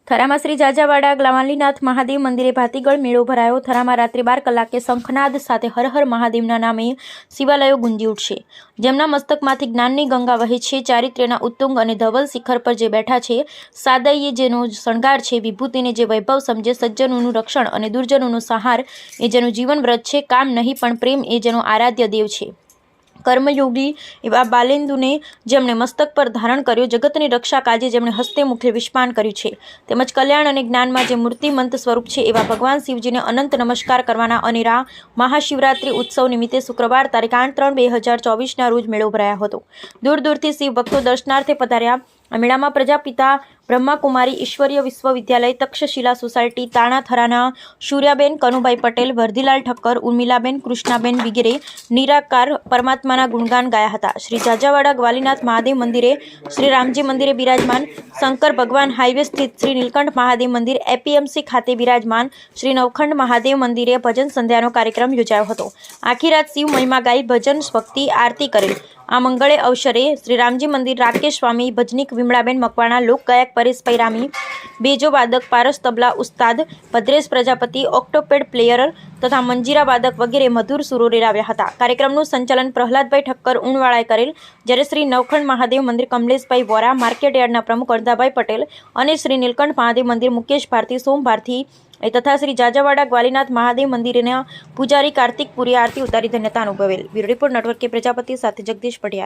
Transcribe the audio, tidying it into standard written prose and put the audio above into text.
થરામાં શ્રી જાજાવાડા ગ્વાલીનાથ મહાદેવ મંદિરે ભાતીગળ મેળો ભરાયો। થરામાં રાત્રે 12 કલાકે શંખનાદ સાથે હર હર મહાદેવના નામે શિવાલયો ગુંજી ઉઠશે। જેમના મસ્તકમાંથી જ્ઞાનની ગંગા વહે છે, ચારિત્ર્યના ઉત્તુંગ અને ધવલ શિખર પર જે બેઠા છે, સાદાઈએ જેનો શણગાર છે, વિભૂતિને જે વૈભવ સમજે, સજ્જનોનું રક્ષણ અને દુર્જનોનો સહાર એ જેનું જીવન વ્રત છે, કામ નહીં પણ પ્રેમ એ જેનો આરાધ્ય દેવ છે। કર્મયોગી એવા બાલેન્દુને જેમણે મસ્તક પર ધારણ કર્યો, જગતની રક્ષા કાજે જેમણે હસ્તે મુખે વિષ્પાન કર્યું છે, તેમજ કલ્યાણ અને જ્ઞાનમાં જે મૂર્તિમંત સ્વરૂપ છે એવા ભગવાન શિવજીને અનંત નમસ્કાર કરવાના અનેરા મહાશિવરાત્રિ ઉત્સવ નિમિત્તે શુક્રવાર તારીખ 8/3/2024ના રોજ મેળો ભરાયો હતો। દૂર દૂરથી શિવ ભક્તો દર્શનાર્થે પધાર્યા। આ મેળામાં પ્રજાપિતા બ્રહ્માકુમારી ઈશ્વરીય વિશ્વવિદ્યાલય, તક્ષશિલા સોસાયટી, તાણા થરાના સૂર્યાબેન, કનુભાઈ પટેલ, વર્ધીલાલ ઠક્કર, ઉર્મિલાબેન, કૃષ્ણાબેન વગેરે નિરાકાર પરમાત્માના ગુણગાન ગાયા હતા। શ્રી જાજાવાડા ગ્વાલીનાથ મહાદેવ મંદિરે શ્રી રામજી મંદિરે બિરાજમાન, શંકર ભગવાન હાઈવે સ્થિત શ્રી નીલકંઠ મહાદેવ મંદિર, એપીએમસી ખાતે બિરાજમાન શ્રી નવખંડ મહાદેવ મંદિરે ભજન સંધ્યાનો કાર્યક્રમ યોજાયો હતો। આખી રાત શિવ મહિમા ગાઈ ભજન ભક્તિ આરતી કરેલ। આ મંગળે અવસરે શ્રી રામજી મંદિર રાકેશ સ્વામી, ભજનીક વિમળાબેન મકવાણા, લોકગાયક પરેશભાઈ રામી, બેજો વાદક પારસ તબલા ઉસ્તાદ ભદ્રેશ પ્રજાપતિ, ઓક્ટોપેડ પ્લેયર તથા મંજીરા વાદક વગેરે મધુર સુરો રેલાવ્યા હતા। કાર્યક્રમનું સંચાલન પ્રહલાદભાઈ ઠક્કર ઉણવાળાએ કરેલ, જ્યારે શ્રી નવખંડ મહાદેવ મંદિર કમલેશભાઈ વોરા, માર્કેટયાર્ડના પ્રમુખ અર્ધાભાઈ પટેલ અને શ્રી નીલકંઠ મહાદેવ મંદિર મુકેશ ભારતી, સોમ ભારતી તથા શ્રી જાજાવાડા ગ્વાલીનાથ મહાદેવ મંદિરના પૂજારી કાર્તિક પુરી આરતી ઉતારી ધન્યતા અનુભવેલ। બ્યુરો રિપોર્ટ નેટવર્ક કે પ્રજાપતિ સાથે જગદીશ પટિયાલ।